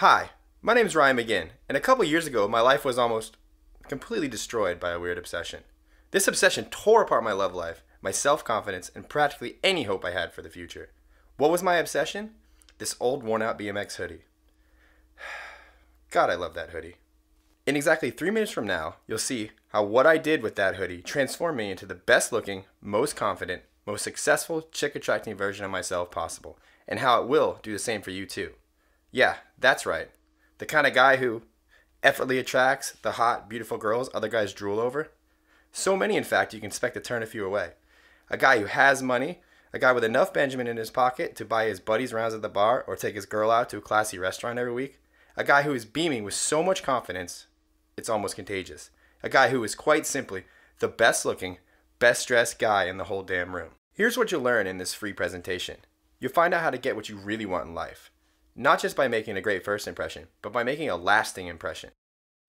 Hi, my name's Ryan Magin, and a couple years ago my life was almost completely destroyed by a weird obsession. This obsession tore apart my love life, my self-confidence, and practically any hope I had for the future. What was my obsession? This old worn-out BMX hoodie. God, I love that hoodie. In exactly 3 minutes from now, you'll see how what I did with that hoodie transformed me into the best-looking, most confident, most successful chick-attracting version of myself possible, and how it will do the same for you too. Yeah, that's right. The kind of guy who effortlessly attracts the hot, beautiful girls other guys drool over. So many, in fact, you can expect to turn a few away. A guy who has money, a guy with enough Benjamin in his pocket to buy his buddies rounds at the bar or take his girl out to a classy restaurant every week. A guy who is beaming with so much confidence, it's almost contagious. A guy who is quite simply the best looking, best dressed guy in the whole damn room. Here's what you'll learn in this free presentation. You'll find out how to get what you really want in life. Not just by making a great first impression, but by making a lasting impression.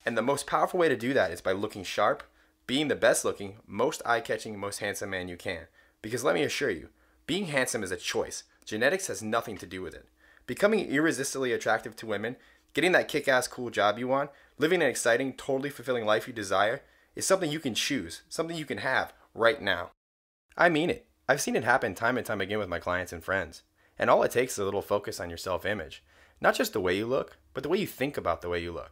And the most powerful way to do that is by looking sharp, being the best looking, most eye-catching, most handsome man you can. Because let me assure you, being handsome is a choice. Genetics has nothing to do with it. Becoming irresistibly attractive to women, getting that kick-ass cool job you want, living an exciting, totally fulfilling life you desire, is something you can choose, something you can have right now. I mean it. I've seen it happen time and time again with my clients and friends. And all it takes is a little focus on your self-image. Not just the way you look, but the way you think about the way you look.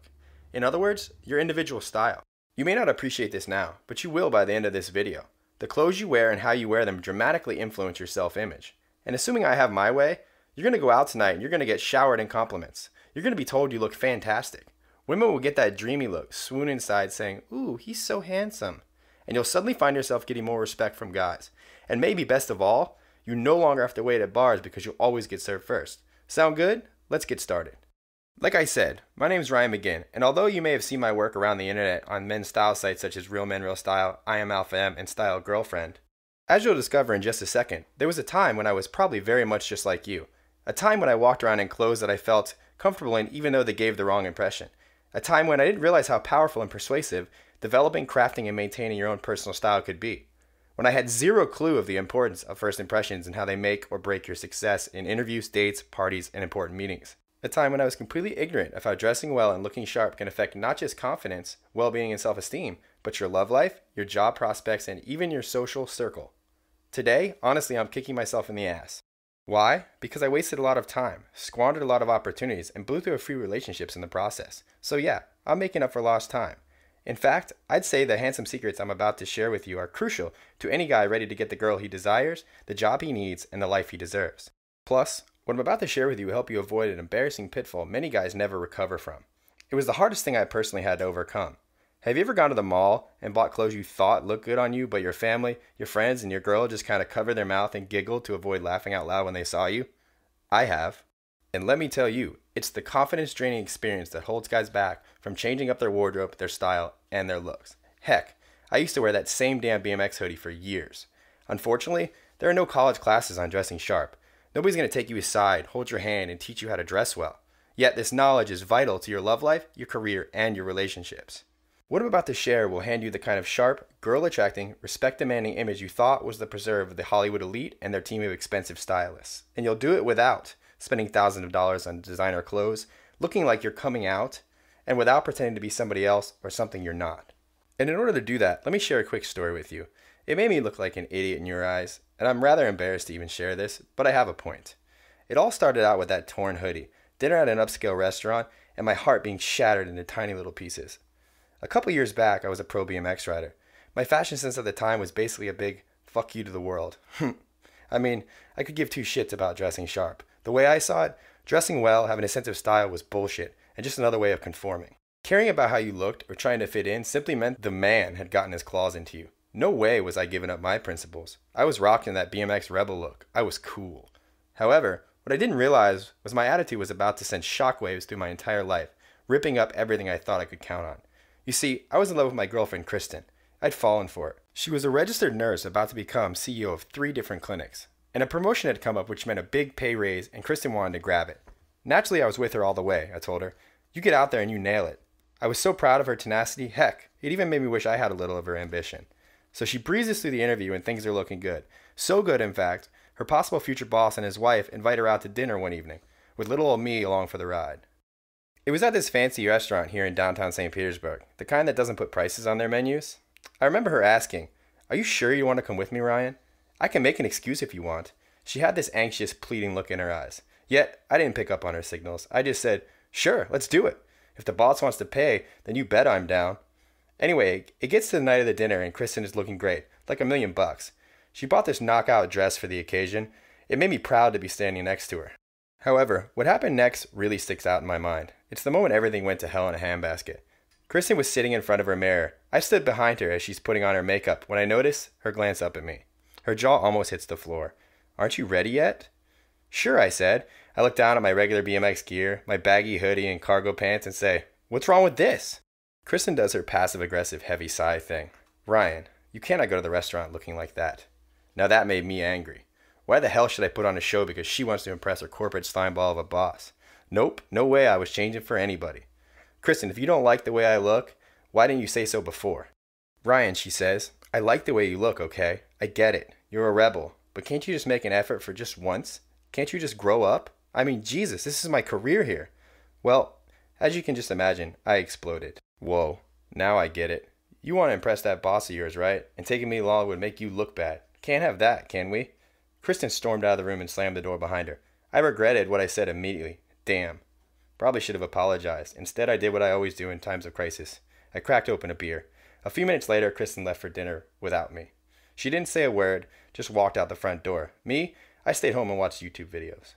In other words, your individual style. You may not appreciate this now, but you will by the end of this video. The clothes you wear and how you wear them dramatically influence your self-image. And assuming I have my way, you're going to go out tonight and you're going to get showered in compliments. You're going to be told you look fantastic. Women will get that dreamy look, swoon inside saying, "Ooh, he's so handsome." And you'll suddenly find yourself getting more respect from guys. And maybe best of all, you no longer have to wait at bars because you'll always get served first. Sound good? Let's get started. Like I said, my name is Ryan Magin, and although you may have seen my work around the internet on men's style sites such as Real Men Real Style, I Am Alpha M, and Style Girlfriend, as you'll discover in just a second, there was a time when I was probably very much just like you. A time when I walked around in clothes that I felt comfortable in even though they gave the wrong impression. A time when I didn't realize how powerful and persuasive developing, crafting, and maintaining your own personal style could be. When I had zero clue of the importance of first impressions and how they make or break your success in interviews, dates, parties, and important meetings. A time when I was completely ignorant of how dressing well and looking sharp can affect not just confidence, well-being, and self-esteem, but your love life, your job prospects, and even your social circle. Today, honestly, I'm kicking myself in the ass. Why? Because I wasted a lot of time, squandered a lot of opportunities, and blew through a few relationships in the process. So yeah, I'm making up for lost time. In fact, I'd say the handsome secrets I'm about to share with you are crucial to any guy ready to get the girl he desires, the job he needs, and the life he deserves. Plus, what I'm about to share with you will help you avoid an embarrassing pitfall many guys never recover from. It was the hardest thing I personally had to overcome. Have you ever gone to the mall and bought clothes you thought looked good on you, but your family, your friends, and your girl just kind of covered their mouth and giggled to avoid laughing out loud when they saw you? I have. And let me tell you, it's the confidence-draining experience that holds guys back from changing up their wardrobe, their style, and their looks. Heck, I used to wear that same damn BMX hoodie for years. Unfortunately, there are no college classes on dressing sharp. Nobody's going to take you aside, hold your hand, and teach you how to dress well. Yet this knowledge is vital to your love life, your career, and your relationships. What I'm about to share will hand you the kind of sharp, girl-attracting, respect-demanding image you thought was the preserve of the Hollywood elite and their team of expensive stylists. And you'll do it without spending thousands of dollars on designer clothes, looking like you're coming out, and without pretending to be somebody else or something you're not. And in order to do that, let me share a quick story with you. It made me look like an idiot in your eyes, and I'm rather embarrassed to even share this, but I have a point. It all started out with that torn hoodie, dinner at an upscale restaurant, and my heart being shattered into tiny little pieces. A couple years back, I was a pro BMX rider. My fashion sense at the time was basically a big fuck you to the world. I mean, I could give two shits about dressing sharp. The way I saw it, dressing well, having a sense of style was bullshit, and just another way of conforming. Caring about how you looked or trying to fit in simply meant the man had gotten his claws into you. No way was I giving up my principles. I was rocking that BMX rebel look. I was cool. However, what I didn't realize was my attitude was about to send shockwaves through my entire life, ripping up everything I thought I could count on. You see, I was in love with my girlfriend, Kristen. I'd fallen for it. She was a registered nurse about to become CEO of 3 different clinics. And a promotion had come up which meant a big pay raise, and Kristen wanted to grab it. Naturally, I was with her all the way, I told her. You get out there and you nail it. I was so proud of her tenacity, heck, it even made me wish I had a little of her ambition. So she breezes through the interview and things are looking good. So good, in fact, her possible future boss and his wife invite her out to dinner one evening, with little old me along for the ride. It was at this fancy restaurant here in downtown St. Petersburg, the kind that doesn't put prices on their menus. I remember her asking, "Are you sure you want to come with me, Ryan? I can make an excuse if you want." She had this anxious, pleading look in her eyes. Yet, I didn't pick up on her signals. I just said, "Sure, let's do it. If the boss wants to pay, then you bet I'm down." Anyway, it gets to the night of the dinner and Kristen is looking great, like $1,000,000. She bought this knockout dress for the occasion. It made me proud to be standing next to her. However, what happened next really sticks out in my mind. It's the moment everything went to hell in a handbasket. Kristen was sitting in front of her mirror. I stood behind her as she's putting on her makeup when I noticed her glance up at me. Her jaw almost hits the floor. "Aren't you ready yet?" "Sure," I said. I look down at my regular BMX gear, my baggy hoodie and cargo pants and say, "What's wrong with this?" Kristen does her passive-aggressive heavy sigh thing. "Ryan, you cannot go to the restaurant looking like that." Now that made me angry. Why the hell should I put on a show because she wants to impress her corporate Steinball of a boss? Nope, no way I was changing for anybody. "Kristen, if you don't like the way I look, why didn't you say so before?" "Ryan," she says, "I like the way you look, okay? I get it. You're a rebel. But can't you just make an effort for just once? Can't you just grow up? I mean, Jesus, this is my career here." Well, as you can just imagine, I exploded. "Whoa, now I get it. You want to impress that boss of yours, right? And taking me along would make you look bad. Can't have that, can we?" Kristen stormed out of the room and slammed the door behind her. I regretted what I said immediately. Damn. Probably should have apologized. Instead, I did what I always do in times of crisis. I cracked open a beer. A few minutes later, Kristen left for dinner without me. She didn't say a word, just walked out the front door. Me, I stayed home and watched YouTube videos.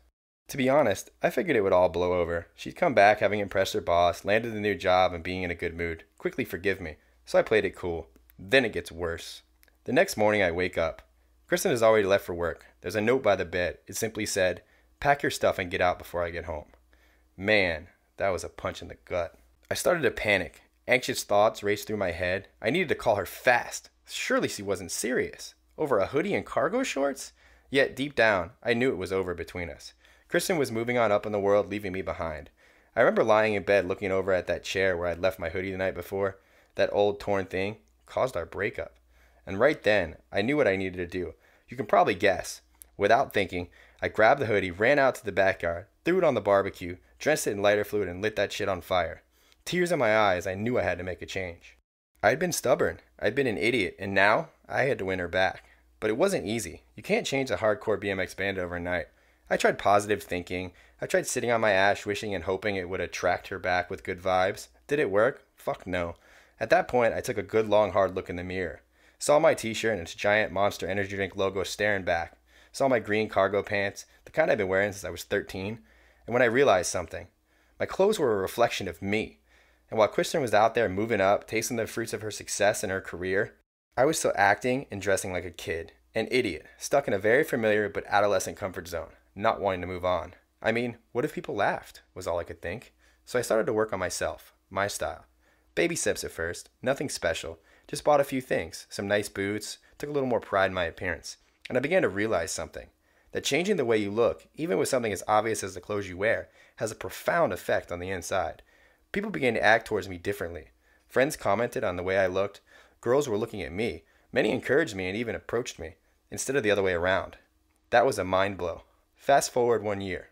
To be honest, I figured it would all blow over. She'd come back having impressed her boss, landed a new job, and being in a good mood, quickly forgive me. So I played it cool. Then it gets worse. The next morning I wake up. Kristen has already left for work. There's a note by the bed. It simply said, "Pack your stuff and get out before I get home." Man, that was a punch in the gut. I started to panic. Anxious thoughts raced through my head. I needed to call her fast. Surely she wasn't serious. Over a hoodie and cargo shorts? Yet deep down, I knew it was over between us. Kristen was moving on up in the world, leaving me behind. I remember lying in bed looking over at that chair where I'd left my hoodie the night before. That old torn thing caused our breakup. And right then, I knew what I needed to do. You can probably guess. Without thinking, I grabbed the hoodie, ran out to the backyard, threw it on the barbecue, drenched it in lighter fluid, and lit that shit on fire. Tears in my eyes, I knew I had to make a change. I'd been stubborn. I'd been an idiot, and now I had to win her back. But it wasn't easy. You can't change a hardcore BMX band overnight. I tried positive thinking. I tried sitting on my ass wishing and hoping it would attract her back with good vibes. Did it work? Fuck no. At that point, I took a good long hard look in the mirror. Saw my t-shirt and its giant Monster Energy Drink logo staring back. Saw my green cargo pants, the kind I've been wearing since I was 13. And when I realized something, my clothes were a reflection of me. And while Kristen was out there moving up, tasting the fruits of her success in her career, I was still acting and dressing like a kid. An idiot, stuck in a very familiar but adolescent comfort zone, not wanting to move on. I mean, what if people laughed, was all I could think. So I started to work on myself, my style. Baby steps at first, nothing special. Just bought a few things, some nice boots, took a little more pride in my appearance. And I began to realize something. That changing the way you look, even with something as obvious as the clothes you wear, has a profound effect on the inside. People began to act towards me differently. Friends commented on the way I looked. Girls were looking at me. Many encouraged me and even approached me, instead of the other way around. That was a mind blow. Fast forward 1 year.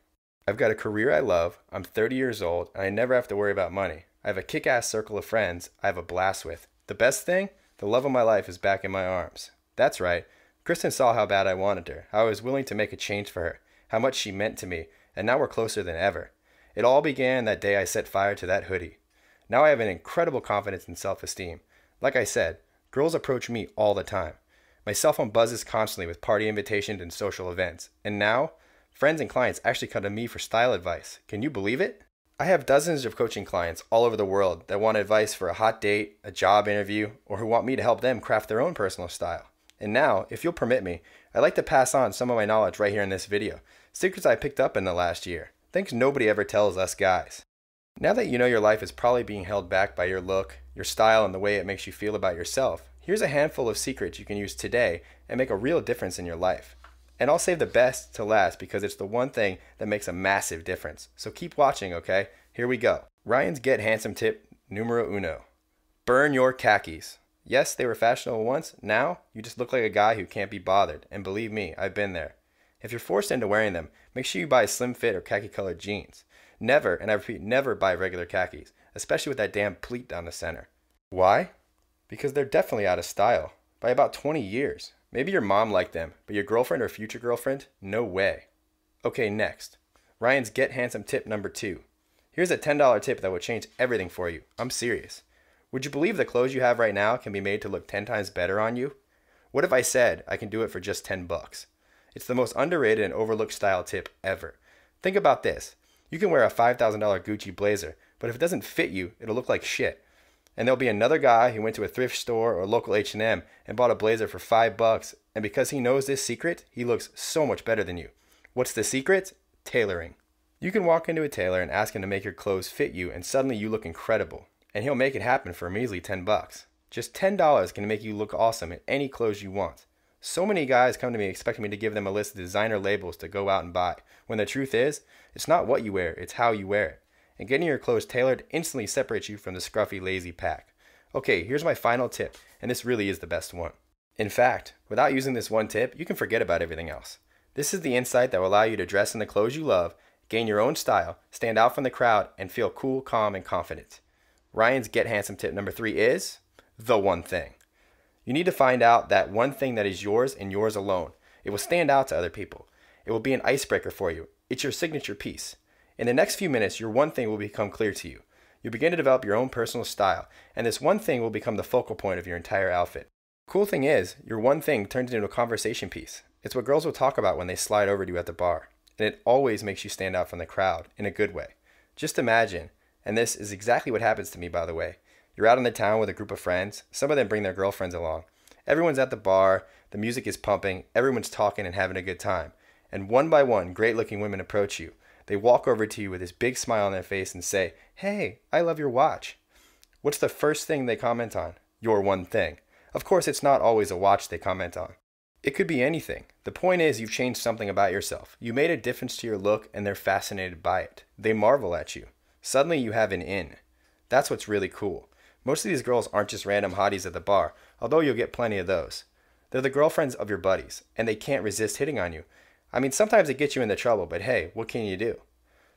I've got a career I love, I'm 30 years old, and I never have to worry about money. I have a kick-ass circle of friends I have a blast with. The best thing? The love of my life is back in my arms. That's right. Kristen saw how bad I wanted her, how I was willing to make a change for her, how much she meant to me, and now we're closer than ever. It all began that day I set fire to that hoodie. Now I have an incredible confidence and self-esteem. Like I said, girls approach me all the time. My cell phone buzzes constantly with party invitations and social events. And now, friends and clients actually come to me for style advice. Can you believe it? I have dozens of coaching clients all over the world that want advice for a hot date, a job interview, or who want me to help them craft their own personal style. And now, if you'll permit me, I'd like to pass on some of my knowledge right here in this video. Secrets I picked up in the last year. Things nobody ever tells us guys. Now that you know your life is probably being held back by your look, your style, and the way it makes you feel about yourself, here's a handful of secrets you can use today and make a real difference in your life. And I'll save the best to last because it's the one thing that makes a massive difference. So keep watching, okay? Here we go. Ryan's Get Handsome tip numero uno. Burn your khakis. Yes, they were fashionable once. Now, you just look like a guy who can't be bothered. And believe me, I've been there. If you're forced into wearing them, make sure you buy slim fit or khaki colored jeans. Never, and I repeat, never buy regular khakis, especially with that damn pleat down the center. Why? Because they're definitely out of style. By about 20 years. Maybe your mom liked them, but your girlfriend or future girlfriend? No way. Okay, next. Ryan's Get Handsome tip number 2. Here's a $10 tip that will change everything for you. I'm serious. Would you believe the clothes you have right now can be made to look 10 times better on you? What if I said I can do it for just 10 bucks? It's the most underrated and overlooked style tip ever. Think about this. You can wear a $5,000 Gucci blazer, but if it doesn't fit you, it'll look like shit. And there'll be another guy who went to a thrift store or local H&M and bought a blazer for $5, and because he knows this secret, he looks so much better than you. What's the secret? Tailoring. You can walk into a tailor and ask him to make your clothes fit you, and suddenly you look incredible. And he'll make it happen for a measly 10 bucks. Just $10 can make you look awesome in any clothes you want. So many guys come to me expecting me to give them a list of designer labels to go out and buy, when the truth is, it's not what you wear, it's how you wear it. And getting your clothes tailored instantly separates you from the scruffy, lazy pack. Okay, here's my final tip, and this really is the best one. In fact, without using this one tip, you can forget about everything else. This is the insight that will allow you to dress in the clothes you love, gain your own style, stand out from the crowd, and feel cool, calm, and confident. Ryan's Get Handsome tip number 3 is the one thing. You need to find out that one thing that is yours and yours alone. It will stand out to other people. It will be an icebreaker for you. It's your signature piece. In the next few minutes, your one thing will become clear to you. You begin to develop your own personal style, and this one thing will become the focal point of your entire outfit. The cool thing is, your one thing turns into a conversation piece. It's what girls will talk about when they slide over to you at the bar, and it always makes you stand out from the crowd, in a good way. Just imagine, and this is exactly what happens to me, by the way. You're out in the town with a group of friends. Some of them bring their girlfriends along. Everyone's at the bar, the music is pumping, everyone's talking and having a good time. And one by one, great-looking women approach you. They walk over to you with this big smile on their face and say, "Hey, I love your watch." What's the first thing they comment on? Your one thing. Of course, it's not always a watch they comment on. It could be anything. The point is, you've changed something about yourself. You made a difference to your look, and they're fascinated by it. They marvel at you. Suddenly, you have an in. That's what's really cool. Most of these girls aren't just random hotties at the bar, although you'll get plenty of those. They're the girlfriends of your buddies, and they can't resist hitting on you. I mean, sometimes it gets you into trouble, but hey, what can you do?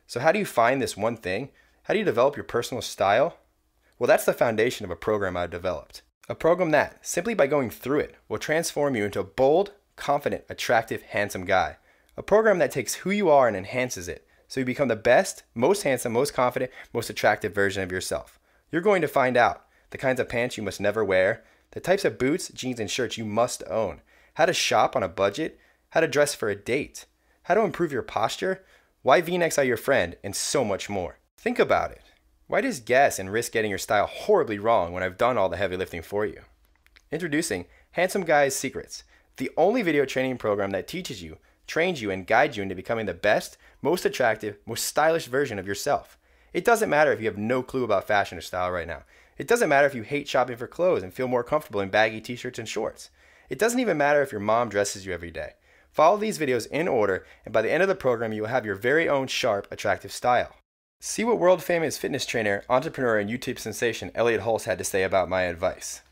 So how do you find this one thing? How do you develop your personal style? Well, that's the foundation of a program I've developed. A program that, simply by going through it, will transform you into a bold, confident, attractive, handsome guy. A program that takes who you are and enhances it, so you become the best, most handsome, most confident, most attractive version of yourself. You're going to find out the kinds of pants you must never wear, the types of boots, jeans, and shirts you must own, how to shop on a budget, how to dress for a date, how to improve your posture, why V-necks are your friend, and so much more. Think about it. Why just guess and risk getting your style horribly wrong when I've done all the heavy lifting for you? Introducing Handsome Guy's Secrets, the only video training program that teaches you, trains you, and guides you into becoming the best, most attractive, most stylish version of yourself. It doesn't matter if you have no clue about fashion or style right now. It doesn't matter if you hate shopping for clothes and feel more comfortable in baggy t-shirts and shorts. It doesn't even matter if your mom dresses you every day. Follow these videos in order, and by the end of the program, you will have your very own sharp, attractive style. See what world-famous fitness trainer, entrepreneur, and YouTube sensation Elliot Hulse had to say about my advice.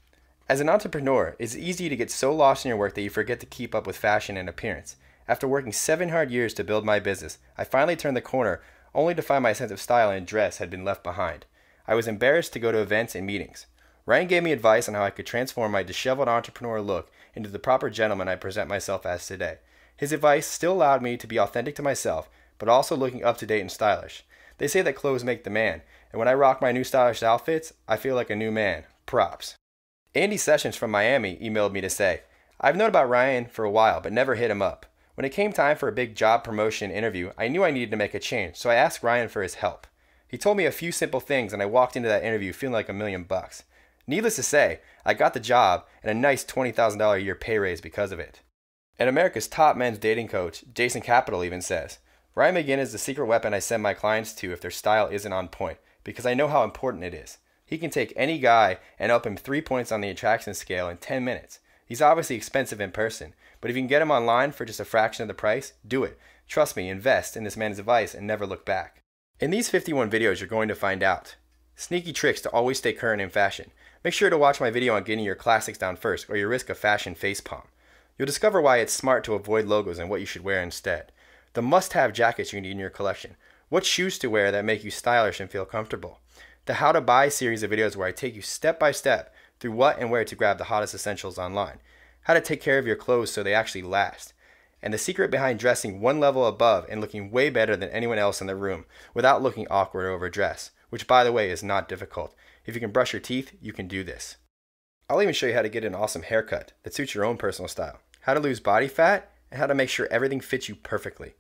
As an entrepreneur, it's easy to get so lost in your work that you forget to keep up with fashion and appearance. After working 7 hard years to build my business, I finally turned the corner, only to find my sense of style and dress had been left behind. I was embarrassed to go to events and meetings. Ryan gave me advice on how I could transform my disheveled entrepreneur look into the proper gentleman I present myself as today. His advice still allowed me to be authentic to myself, but also looking up to date and stylish. They say that clothes make the man, and when I rock my new stylish outfits, I feel like a new man. Props. Andy Sessions from Miami emailed me to say, "I've known about Ryan for a while, but never hit him up. When it came time for a big job promotion interview, I knew I needed to make a change, so I asked Ryan for his help. He told me a few simple things, and I walked into that interview feeling like $1,000,000. Needless to say, I got the job and a nice $20,000 a year pay raise because of it." And America's top men's dating coach, Jason Capital, even says, "Ryan Magin is the secret weapon I send my clients to if their style isn't on point, because I know how important it is. He can take any guy and up him 3 points on the attraction scale in 10 minutes. He's obviously expensive in person, but if you can get him online for just a fraction of the price, do it. Trust me, invest in this man's advice and never look back." In these 51 videos, you're going to find out sneaky tricks to always stay current in fashion. Make sure to watch my video on getting your classics down first, or you risk a fashion facepalm. You'll discover why it's smart to avoid logos and what you should wear instead. The must-have jackets you need in your collection. what shoes to wear that make you stylish and feel comfortable, the How to Buy series of videos where I take you step by step through what and where to grab the hottest essentials online, how to take care of your clothes so they actually last, and the secret behind dressing one level above and looking way better than anyone else in the room without looking awkward or overdressed, which by the way is not difficult. If you can brush your teeth, you can do this. I'll even show you how to get an awesome haircut that suits your own personal style, how to lose body fat, and how to make sure everything fits you perfectly.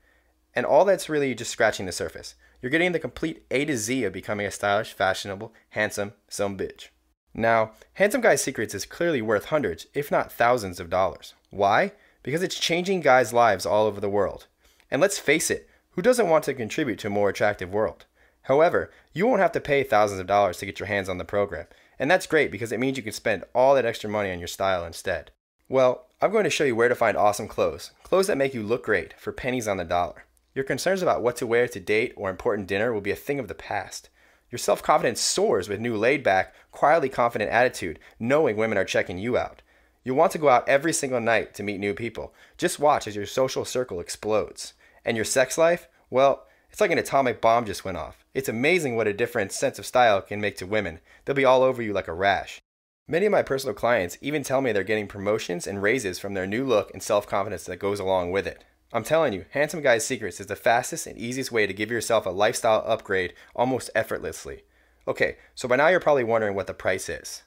And all that's really just scratching the surface. You're getting the complete A to Z of becoming a stylish, fashionable, handsome bitch. Now, Handsome Guy's Secrets is clearly worth hundreds, if not thousands of dollars. Why? Because it's changing guys' lives all over the world. And let's face it, who doesn't want to contribute to a more attractive world? However, you won't have to pay thousands of dollars to get your hands on the program. And that's great because it means you can spend all that extra money on your style instead. Well, I'm going to show you where to find awesome clothes that make you look great for pennies on the dollar. Your concerns about what to wear to date or important dinner will be a thing of the past. Your self-confidence soars with new laid-back, quietly confident attitude, knowing women are checking you out. You'll want to go out every single night to meet new people. Just watch as your social circle explodes. And your sex life? Well, it's like an atomic bomb just went off. It's amazing what a different sense of style can make to women. They'll be all over you like a rash. Many of my personal clients even tell me they're getting promotions and raises from their new look and self-confidence that goes along with it. I'm telling you, Handsome Guy's Secrets is the fastest and easiest way to give yourself a lifestyle upgrade almost effortlessly. Okay, so by now you're probably wondering what the price is.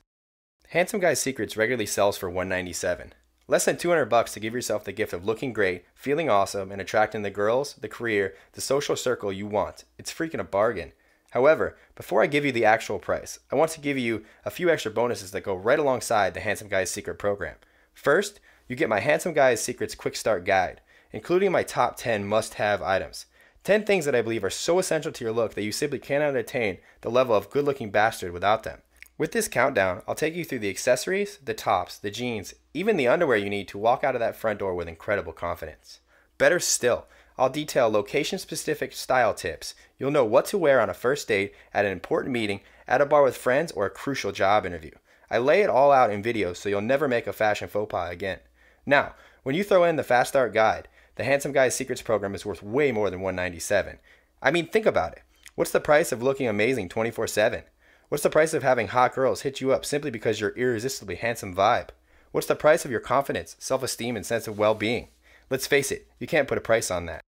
Handsome Guy's Secrets regularly sells for $197. Less than $200 to give yourself the gift of looking great, feeling awesome, and attracting the girls, the career, the social circle you want. It's freaking a bargain. However, before I give you the actual price, I want to give you a few extra bonuses that go right alongside the Handsome Guy's Secret program. First, you get my Handsome Guy's Secrets Quick Start Guide, including my top 10 must-have items. 10 things that I believe are so essential to your look that you simply cannot attain the level of good-looking bastard without them. With this countdown, I'll take you through the accessories, the tops, the jeans, even the underwear you need to walk out of that front door with incredible confidence. Better still, I'll detail location-specific style tips. You'll know what to wear on a first date, at an important meeting, at a bar with friends, or a crucial job interview. I lay it all out in videos so you'll never make a fashion faux pas again. Now, when you throw in the Fast Start Guide, the Handsome Guy's Secrets program is worth way more than $197. I mean, think about it. What's the price of looking amazing 24/7? What's the price of having hot girls hit you up simply because you're irresistibly handsome vibe? What's the price of your confidence, self-esteem, and sense of well-being? Let's face it, you can't put a price on that.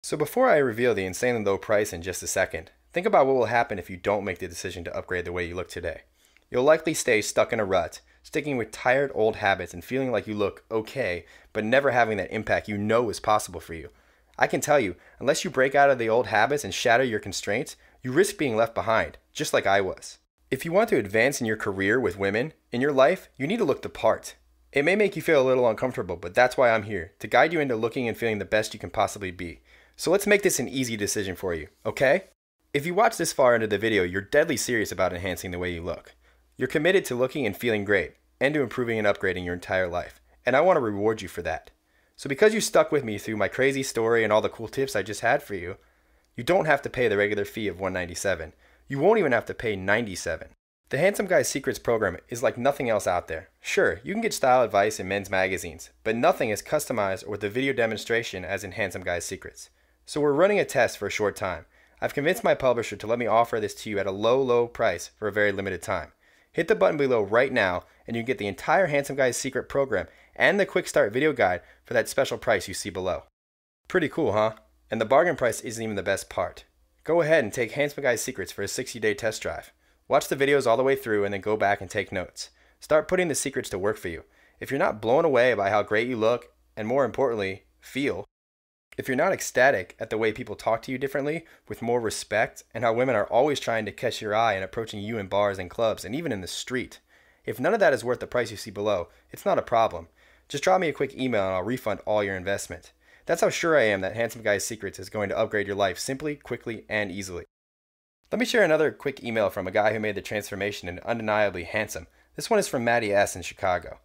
So before I reveal the insanely low price in just a second, think about what will happen if you don't make the decision to upgrade the way you look today. You'll likely stay stuck in a rut, sticking with tired old habits and feeling like you look okay, but never having that impact you know is possible for you. I can tell you, unless you break out of the old habits and shatter your constraints, you risk being left behind, just like I was. If you want to advance in your career with women, in your life, you need to look the part. It may make you feel a little uncomfortable, but that's why I'm here, to guide you into looking and feeling the best you can possibly be. So let's make this an easy decision for you, okay? If you watch this far into the video, you're deadly serious about enhancing the way you look. You're committed to looking and feeling great, and to improving and upgrading your entire life, and I want to reward you for that. So because you stuck with me through my crazy story and all the cool tips I just had for you, you don't have to pay the regular fee of $197. You won't even have to pay $97. The Handsome Guy's Secrets program is like nothing else out there. Sure, you can get style advice in men's magazines, but nothing is customized or with a video demonstration as in Handsome Guy's Secrets. So we're running a test for a short time. I've convinced my publisher to let me offer this to you at a low price for a very limited time. Hit the button below right now and you can get the entire Handsome Guy's Secret program and the Quick Start video guide for that special price you see below. Pretty cool, huh? And the bargain price isn't even the best part. Go ahead and take Handsome Guy's Secrets for a 60-day test drive. Watch the videos all the way through and then go back and take notes. Start putting the secrets to work for you. If you're not blown away by how great you look, and more importantly, feel, if you're not ecstatic at the way people talk to you differently, with more respect, and how women are always trying to catch your eye and approaching you in bars and clubs and even in the street, if none of that is worth the price you see below, it's not a problem. Just drop me a quick email and I'll refund all your investment. That's how sure I am that Handsome Guy's Secrets is going to upgrade your life simply, quickly, and easily. Let me share another quick email from a guy who made the transformation into undeniably handsome. This one is from Maddie S. in Chicago.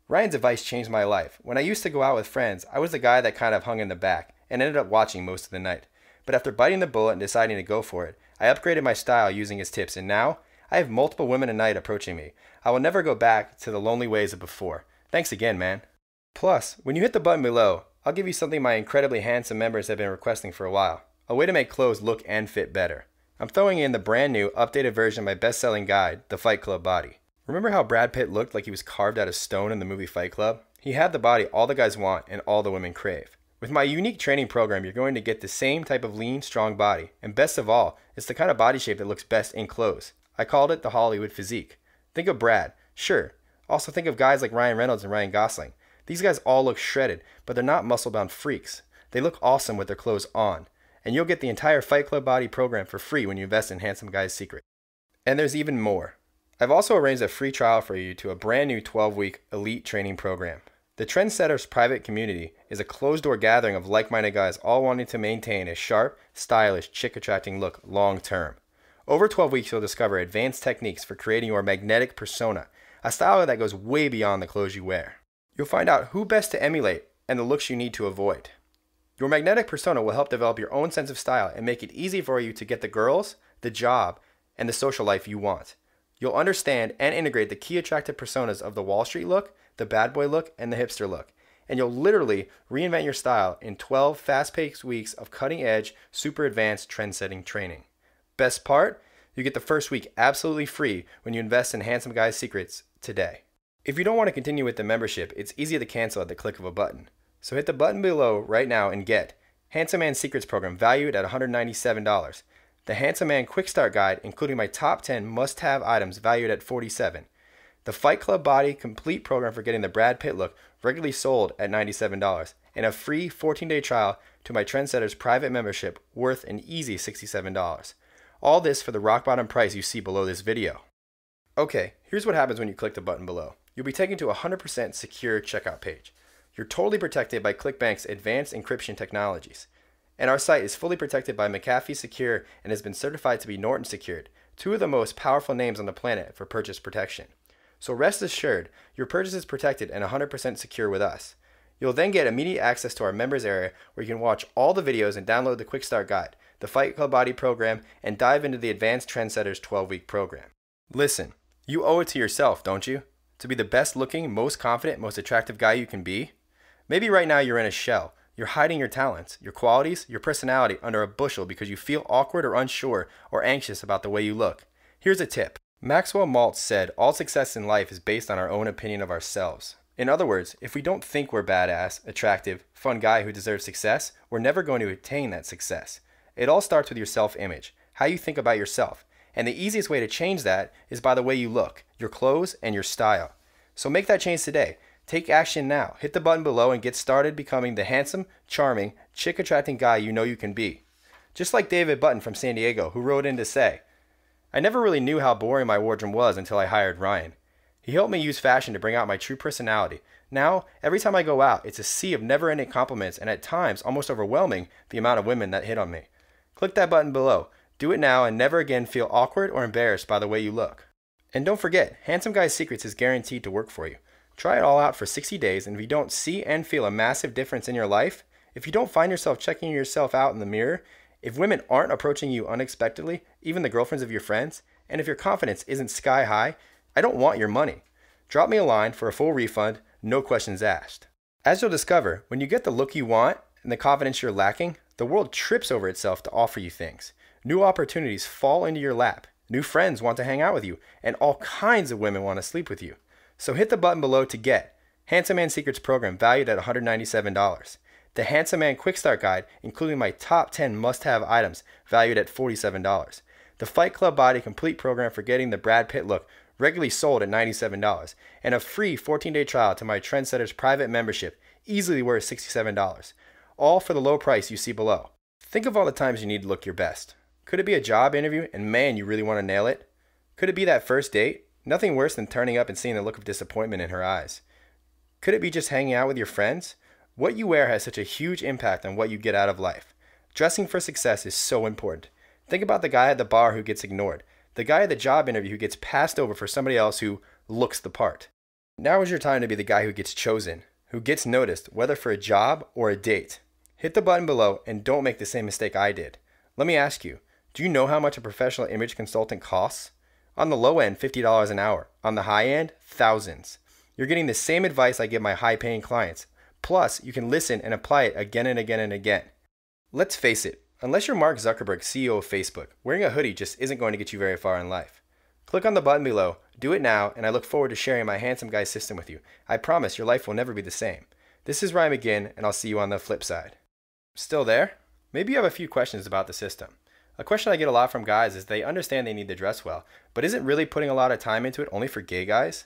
Ryan's advice changed my life. When I used to go out with friends, I was the guy that kind of hung in the back and ended up watching most of the night. But after biting the bullet and deciding to go for it, I upgraded my style using his tips, and now I have multiple women a night approaching me. I will never go back to the lonely ways of before. Thanks again, man. Plus, when you hit the button below, I'll give you something my incredibly handsome members have been requesting for a while. a way to make clothes look and fit better. I'm throwing in the brand new, updated version of my best-selling guide, The Fight Club Body. Remember how Brad Pitt looked like he was carved out of stone in the movie Fight Club? He had the body all the guys want and all the women crave. With my unique training program, you're going to get the same type of lean, strong body, and best of all, it's the kind of body shape that looks best in clothes. I called it the Hollywood Physique. Think of Brad, sure. Also think of guys like Ryan Reynolds and Ryan Gosling. These guys all look shredded, but they're not muscle-bound freaks. They look awesome with their clothes on. And you'll get the entire Fight Club Body program for free when you invest in Handsome Guy's Secret. And there's even more. I've also arranged a free trial for you to a brand new 12-week elite training program. The Trendsetters private community is a closed-door gathering of like-minded guys all wanting to maintain a sharp, stylish, chick-attracting look long-term. Over 12 weeks, you'll discover advanced techniques for creating your magnetic persona, a style that goes way beyond the clothes you wear. You'll find out who best to emulate and the looks you need to avoid. Your magnetic persona will help develop your own sense of style and make it easy for you to get the girls, the job, and the social life you want. You'll understand and integrate the key attractive personas of the Wall Street look, the bad boy look, and the hipster look. And you'll literally reinvent your style in 12 fast-paced weeks of cutting-edge, super advanced trend-setting training. Best part? You get the first week absolutely free when you invest in Handsome Guy's Secrets today. If you don't want to continue with the membership, it's easy to cancel at the click of a button. So hit the button below right now and get Handsome Man Secrets program valued at $197, the Handsome Man Quick Start Guide including my top 10 must-have items valued at $47, the Fight Club Body Complete program for getting the Brad Pitt look regularly sold at $97, and a free 14-day trial to my Trendsetters private membership worth an easy $67. All this for the rock bottom price you see below this video. Okay, here's what happens when you click the button below. You'll be taken to a 100% secure checkout page. You're totally protected by ClickBank's advanced encryption technologies. And our site is fully protected by McAfee Secure and has been certified to be Norton Secured, two of the most powerful names on the planet for purchase protection. So rest assured, your purchase is protected and 100% secure with us. You'll then get immediate access to our members area where you can watch all the videos and download the Quick Start Guide, the Fight Club Body program, and dive into the Advanced Trendsetters 12-week program. Listen, you owe it to yourself, don't you? To be the best looking, most confident, most attractive guy you can be? Maybe right now you're in a shell. You're hiding your talents, your qualities, your personality under a bushel because you feel awkward or unsure or anxious about the way you look. Here's a tip. Maxwell Maltz said, all success in life is based on our own opinion of ourselves. In other words, if we don't think we're badass, attractive, fun guy who deserves success, we're never going to attain that success. It all starts with your self-image, how you think about yourself. And the easiest way to change that is by the way you look, your clothes, and your style. So make that change today. Take action now. Hit the button below and get started becoming the handsome, charming, chick-attracting guy you know you can be. Just like David Button from San Diego, who wrote in to say, I never really knew how boring my wardrobe was until I hired Ryan. He helped me use fashion to bring out my true personality. Now, every time I go out, it's a sea of never-ending compliments and at times almost overwhelming the amount of women that hit on me. Click that button below. Do it now and never again feel awkward or embarrassed by the way you look. And don't forget, Handsome Guy's Secrets is guaranteed to work for you. Try it all out for 60 days, and if you don't see and feel a massive difference in your life, if you don't find yourself checking yourself out in the mirror, if women aren't approaching you unexpectedly, even the girlfriends of your friends, and if your confidence isn't sky high, I don't want your money. Drop me a line for a full refund, no questions asked. As you'll discover, when you get the look you want and the confidence you're lacking, the world trips over itself to offer you things. New opportunities fall into your lap, new friends want to hang out with you, and all kinds of women want to sleep with you. So hit the button below to get Handsome Man Secrets program valued at $197, the Handsome Man Quick Start Guide including my top 10 must-have items valued at $47, the Fight Club Body Complete program for getting the Brad Pitt look regularly sold at $97, and a free 14-day trial to my Trendsetters private membership easily worth $67, all for the low price you see below. Think of all the times you need to look your best. Could it be a job interview and man you really want to nail it? Could it be that first date? Nothing worse than turning up and seeing the look of disappointment in her eyes. Could it be just hanging out with your friends? What you wear has such a huge impact on what you get out of life. Dressing for success is so important. Think about the guy at the bar who gets ignored, the guy at the job interview who gets passed over for somebody else who looks the part. Now is your time to be the guy who gets chosen, who gets noticed, whether for a job or a date. Hit the button below and don't make the same mistake I did. Let me ask you, do you know how much a professional image consultant costs? On the low end, $50 an hour. On the high end, thousands. You're getting the same advice I give my high-paying clients. Plus, you can listen and apply it again and again and again. Let's face it, Unless you're Mark Zuckerberg, CEO of Facebook, wearing a hoodie just isn't going to get you very far in life. Click on the button below, do it now, and I look forward to sharing my handsome guy system with you. I promise your life will never be the same. This is Ryan Magin, and I'll see you on the flip side. Still there? Maybe you have a few questions about the system. A question I get a lot from guys is they understand they need to dress well, but isn't really putting a lot of time into it only for gay guys?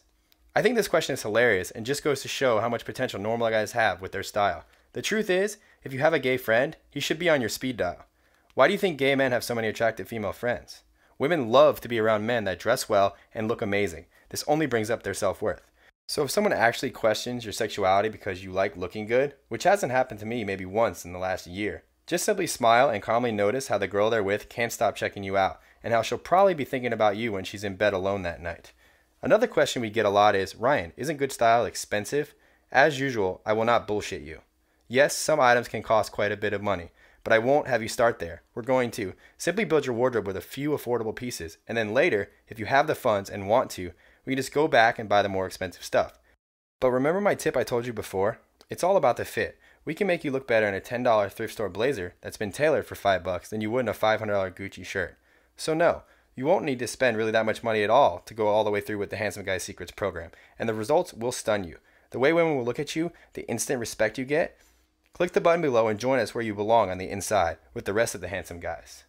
I think this question is hilarious and just goes to show how much potential normal guys have with their style. The truth is, if you have a gay friend, he should be on your speed dial. Why do you think gay men have so many attractive female friends? Women love to be around men that dress well and look amazing. This only brings up their self-worth. So if someone actually questions your sexuality because you like looking good, which hasn't happened to me maybe once in the last year, just simply smile and calmly notice how the girl they're with can't stop checking you out, and how she'll probably be thinking about you when she's in bed alone that night. Another question we get a lot is, Ryan, isn't good style expensive? As usual, I will not bullshit you. Yes, some items can cost quite a bit of money, but I won't have you start there. We're going to simply build your wardrobe with a few affordable pieces, and then later, if you have the funds and want to, we can just go back and buy the more expensive stuff. But remember my tip I told you before? It's all about the fit. We can make you look better in a $10 thrift store blazer that's been tailored for $5 than you would in a $500 Gucci shirt. So no, you won't need to spend really that much money at all to go all the way through with the Handsome Guy Secrets program, and the results will stun you. The way women will look at you, the instant respect you get. Click the button below and join us where you belong on the inside with the rest of the handsome guys.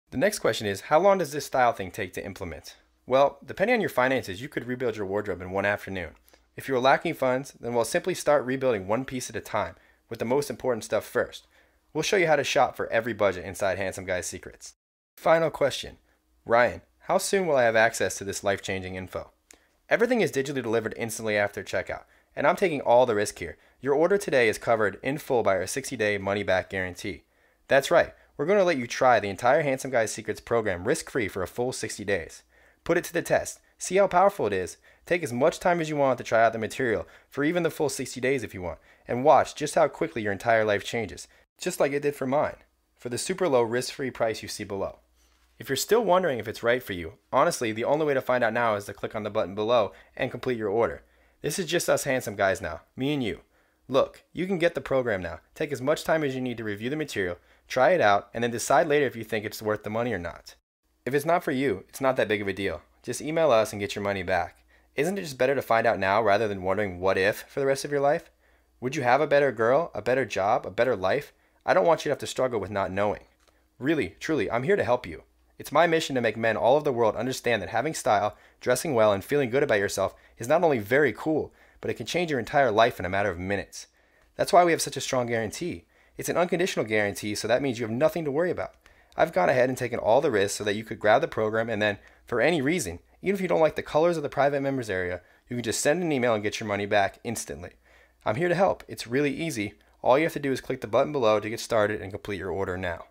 The next question is, how long does this style thing take to implement? Well, depending on your finances, you could rebuild your wardrobe in one afternoon. If you're lacking funds, then we'll simply start rebuilding one piece at a time, with the most important stuff first. We'll show you how to shop for every budget inside Handsome Guy Secrets. Final question. Ryan, how soon will I have access to this life-changing info? Everything is digitally delivered instantly after checkout, and I'm taking all the risk here. Your order today is covered in full by our 60-day money-back guarantee. That's right, we're going to let you try the entire Handsome Guy Secrets program risk-free for a full 60 days. Put it to the test. See how powerful it is. Take as much time as you want to try out the material, for even the full 60 days if you want, and watch just how quickly your entire life changes, just like it did for mine, for the super low risk-free price you see below. If you're still wondering if it's right for you, honestly, the only way to find out now is to click on the button below and complete your order. This is just us handsome guys now, me and you. Look, you can get the program now. Take as much time as you need to review the material, try it out, and then decide later if you think it's worth the money or not. If it's not for you, it's not that big of a deal. Just email us and get your money back. Isn't it just better to find out now rather than wondering what if for the rest of your life? Would you have a better girl, a better job, a better life? I don't want you to have to struggle with not knowing. Really, truly, I'm here to help you. It's my mission to make men all over the world understand that having style, dressing well, and feeling good about yourself is not only very cool, but it can change your entire life in a matter of minutes. That's why we have such a strong guarantee. It's an unconditional guarantee, so that means you have nothing to worry about. I've gone ahead and taken all the risks so that you could grab the program and then, for any reason, even if you don't like the colors of the private members area, you can just send an email and get your money back instantly. I'm here to help. It's really easy. All you have to do is click the button below to get started and complete your order now.